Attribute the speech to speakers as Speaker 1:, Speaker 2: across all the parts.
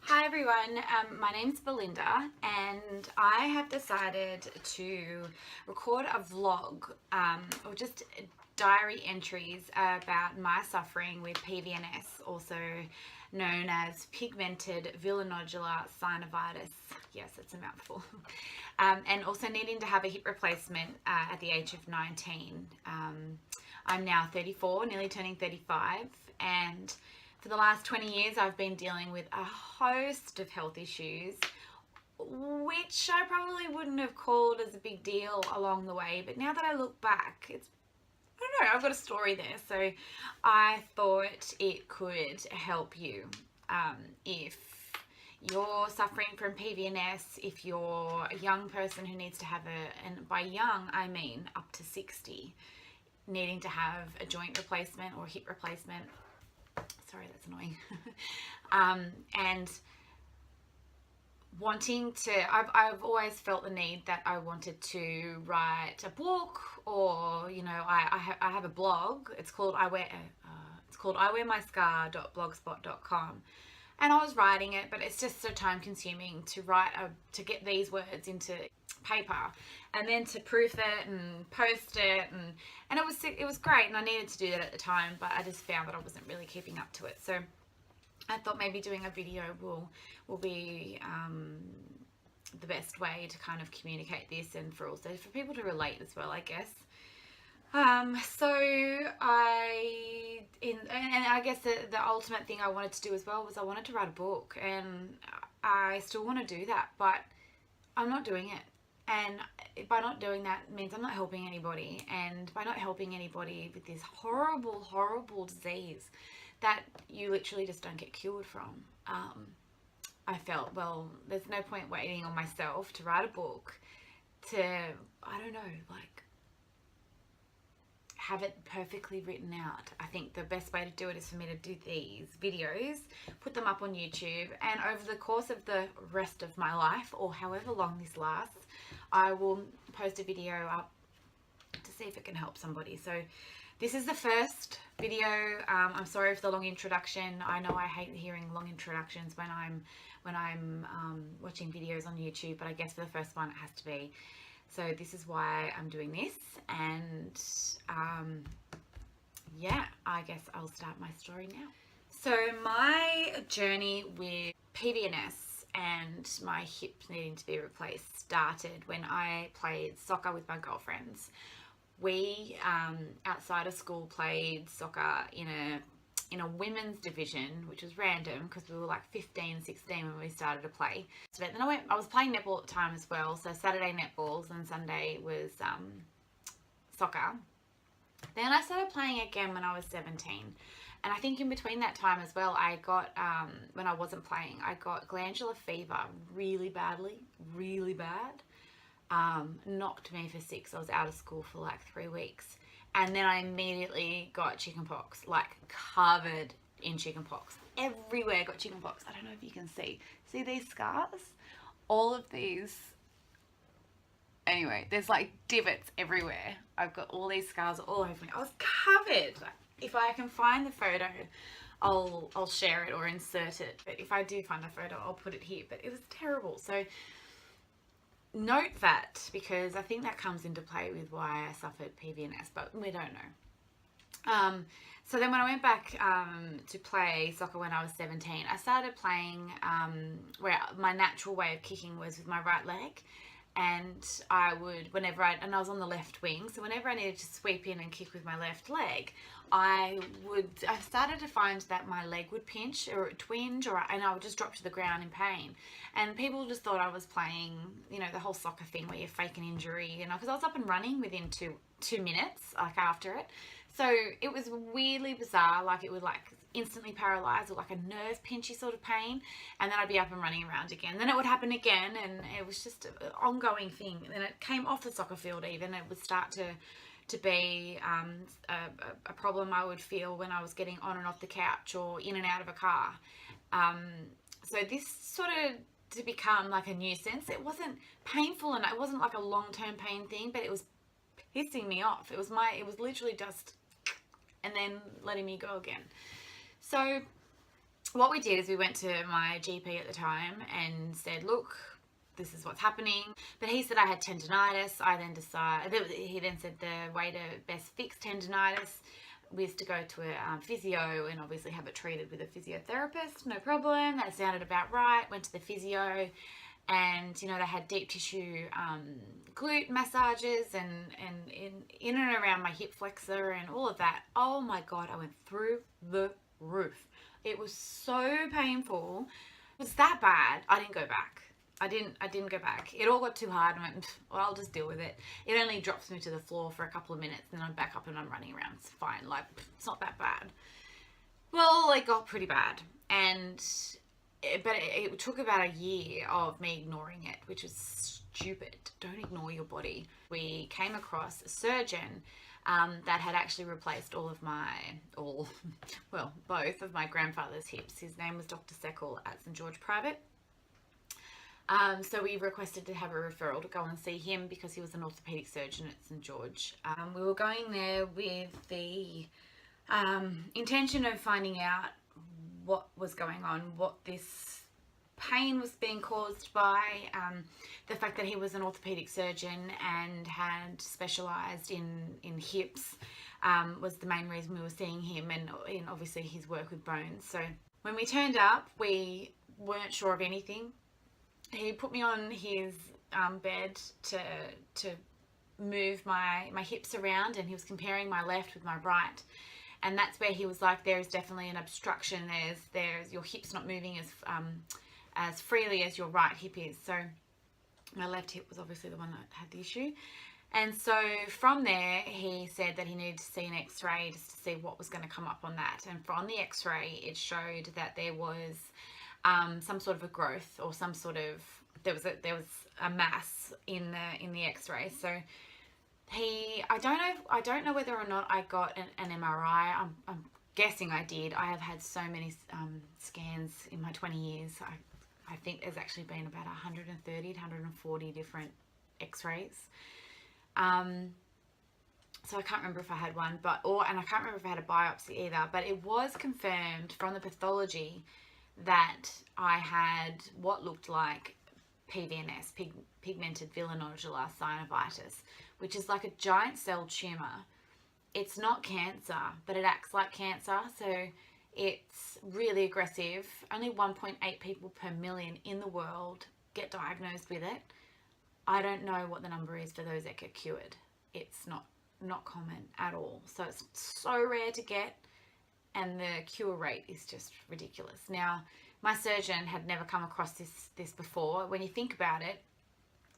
Speaker 1: Hi everyone, my name's Belinda and I have decided to record a vlog or just diary entries about my suffering with PVNS, also known as Pigmented Villonodular Synovitis. Yes, it's a mouthful. And also needing to have a hip replacement at the age of 19. I'm now 34, nearly turning 35, and for the last 20 years, I've been dealing with a host of health issues, which I probably wouldn't have called as a big deal along the way. But now that I look back, I don't know, I've got a story there. So I thought it could help you if you're suffering from PVNS, if you're a young person who needs to have and by young, I mean up to 60, needing to have a joint replacement or hip replacement. Sorry, that's annoying. And wanting to, I've always felt the need that I wanted to write a book, or I have a blog. It's called iwearmyscar.blogspot.com, and I was writing it, but it's just so time consuming to to get these words into paper and then to proof it and post it, and it was great, and I needed to do that at the time, but I just found that I wasn't really keeping up to it. So I thought maybe doing a video will be the best way to kind of communicate this, and for people to relate as well, I guess. So I guess the ultimate thing I wanted to do as well was I wanted to write a book, and I still want to do that, but I'm not doing it. And by not doing that means I'm not helping anybody. And by not helping anybody with this horrible, horrible disease that you literally just don't get cured from, I felt, well, there's no point waiting on myself to write a book to, I don't know, like, have it perfectly written out. I think the best way to do it is for me to do these videos, put them up on YouTube, and over the course of the rest of my life, or however long this lasts, I will post a video up to see if it can help somebody. So this is the first video. I'm sorry for the long introduction. I know I hate hearing long introductions when I'm watching videos on YouTube, but I guess for the first one it has to be. So this is why I'm doing this, and yeah, I guess I'll start my story now. So my journey with PVNS and my hip needing to be replaced started when I played soccer with my girlfriends. We, outside of school, played soccer in a women's division, which was random because we were like 15, 16 when we started to play. So then I was playing netball at the time as well. So Saturday netballs and Sunday was soccer. Then I started playing again when I was 17. And I think in between that time as well, I got, when I wasn't playing, I got glandular fever really badly, really bad. Knocked me for 6. I was out of school for like 3 weeks. And then I immediately got chickenpox, like covered in chickenpox. Everywhere got chickenpox. I don't know if you can see. See these scars? All of these. Anyway, there's like divots everywhere. I've got all these scars all over me. I was covered. If I can find the photo, I'll share it or insert it. But if I do find the photo, I'll put it here. But it was terrible. So note that, because I think that comes into play with why I suffered PVNS, but we don't know. So then when I went back to play soccer when I was 17, I started playing where my natural way of kicking was with my right leg. And I would, and I was on the left wing, so whenever I needed to sweep in and kick with my left leg, I started to find that my leg would pinch or twinge, and I would just drop to the ground in pain. And people just thought I was playing, the whole soccer thing where you fake an injury, because I was up and running within two minutes, like after it. So it was weirdly bizarre, like it would like instantly paralyze or like a nerve pinchy sort of pain, and then I'd be up and running around again. Then it would happen again, and it was just an ongoing thing. And then it came off the soccer field even. It would start to be a problem I would feel when I was getting on and off the couch or in and out of a car. So this sort of to become like a nuisance. It wasn't painful and it wasn't like a long-term pain thing, but it was pissing me off. It was literally just and then letting me go again. So what we did is we went to my GP at the time and said, look, this is what's happening. But he said I had tendinitis. He then said the way to best fix tendinitis was to go to a physio and obviously have it treated with a physiotherapist. No problem. That sounded about right. Went to the physio, and they had deep tissue glute massages and in and around my hip flexor and all of that. Oh my God, I went through the roof. It was so painful. It was that bad. I didn't go back. I didn't go back. It all got too hard. I went, well, I'll just deal with it. It only drops me to the floor for a couple of minutes, and then I'm back up and I'm running around. It's fine. Like, it's not that bad. Well, it got pretty bad, but it took about a year of me ignoring it, which is stupid. Don't ignore your body. We came across a surgeon that had actually replaced both of my grandfather's hips. His name was Dr. Seckle at St. George Private. So we requested to have a referral to go and see him because he was an orthopedic surgeon at St. George. We were going there with the intention of finding out what was going on, what this pain was being caused by, the fact that he was an orthopedic surgeon and had specialised in hips was the main reason we were seeing him, and obviously his work with bones. So when we turned up, we weren't sure of anything. He put me on his bed to move my hips around, and he was comparing my left with my right. And that's where he was like, there is definitely an obstruction. There's your hip's not moving as freely as your right hip is. So my left hip was obviously the one that had the issue. And so from there, he said that he needed to see an x-ray just to see what was going to come up on that. And on the x-ray, it showed that there was some sort of a growth, or there was a mass in the x-ray. So I don't know whether or not I got an MRI. I'm guessing I did. I have had so many scans in my 20 years. I think there's actually been about 130 to 140 different x-rays. So I can't remember if I had one, and I can't remember if I had a biopsy either, but it was confirmed from the pathology that I had what looked like PVNS, Pigmented Villonodular Synovitis, which is like a giant cell tumour. It's not cancer, but it acts like cancer, so it's really aggressive. Only 1.8 people per million in the world get diagnosed with it. I don't know what the number is for those that get cured. It's not common at all. So it's so rare to get, and the cure rate is just ridiculous. Now, my surgeon had never come across this before. When you think about it,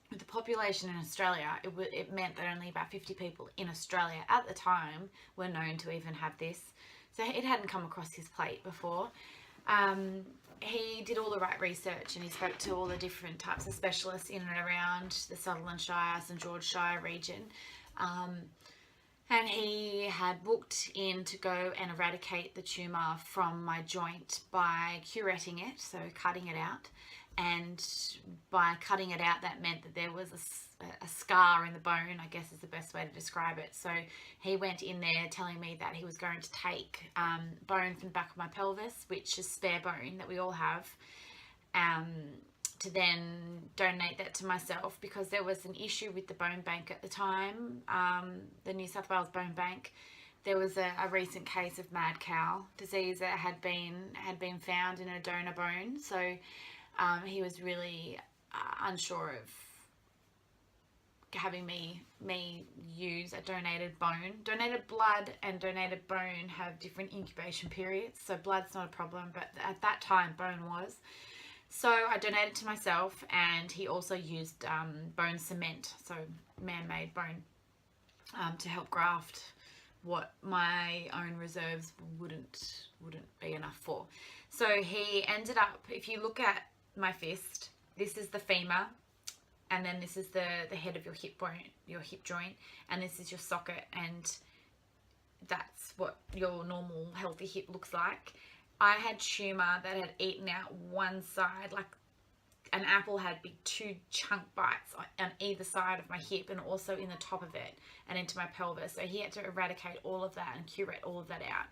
Speaker 1: with the population in Australia, it meant that only about 50 people in Australia at the time were known to even have this. So it hadn't come across his plate before. He did all the right research, and he spoke to all the different types of specialists in and around the Sutherland Shire, St. George Shire region. And he had booked in to go and eradicate the tumour from my joint by curetting it, so cutting it out. And by cutting it out, that meant that there was a scar in the bone, I guess is the best way to describe it. So he went in there telling me that he was going to take bone from the back of my pelvis, which is spare bone that we all have, to then donate that to myself, because there was an issue with the bone bank at the time, the New South Wales Bone Bank. There was a recent case of mad cow disease that had been found in a donor bone. So he was really unsure of having me use a donated bone. Donated blood and donated bone have different incubation periods, so blood's not a problem, but at that time bone was. So I donated to myself, and he also used bone cement, so man-made bone, to help graft what my own reserves wouldn't be enough for. So he ended up, if you look at my fist, this is the femur, and then this is the head of your hip bone, your hip joint, and this is your socket, and that's what your normal healthy hip looks like. I had tumour that had eaten out one side, like an apple had big 2 chunk bites on either side of my hip, and also in the top of it and into my pelvis. So he had to eradicate all of that and curate all of that out.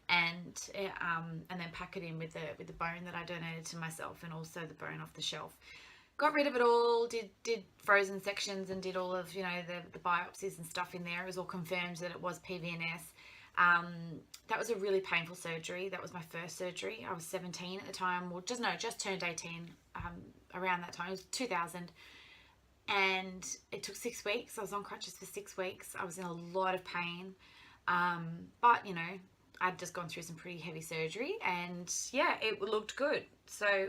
Speaker 1: and then pack it in with the bone that I donated to myself, and also the bone off the shelf. Got rid of it all, did frozen sections, and did all of, you know, the biopsies and stuff in there. It was all confirmed that it was PVNS. That was a really painful surgery. That was my first surgery. I was 17 at the time, or just turned 18 around that time. It was 2000. And it took 6 weeks. I was on crutches for 6 weeks. I was in a lot of pain. But, you know, I'd just gone through some pretty heavy surgery, and yeah, it looked good. So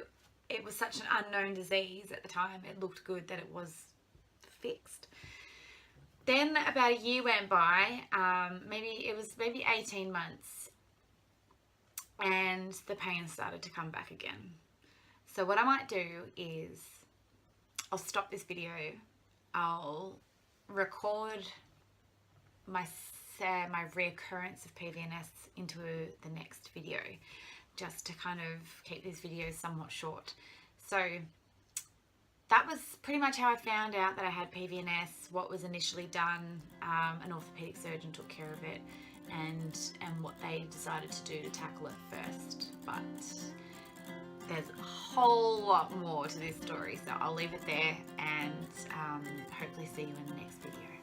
Speaker 1: it was such an unknown disease at the time. It looked good that it was fixed. Then about a year went by, maybe 18 months, and the pain started to come back again. So what I might do is I'll stop this video. I'll record my reoccurrence of PVNS into the next video, just to kind of keep these videos somewhat short. So that was pretty much how I found out that I had PVNS, what was initially done. An orthopedic surgeon took care of it, and what they decided to do to tackle it first. But there's a whole lot more to this story, so I'll leave it there, and hopefully see you in the next video.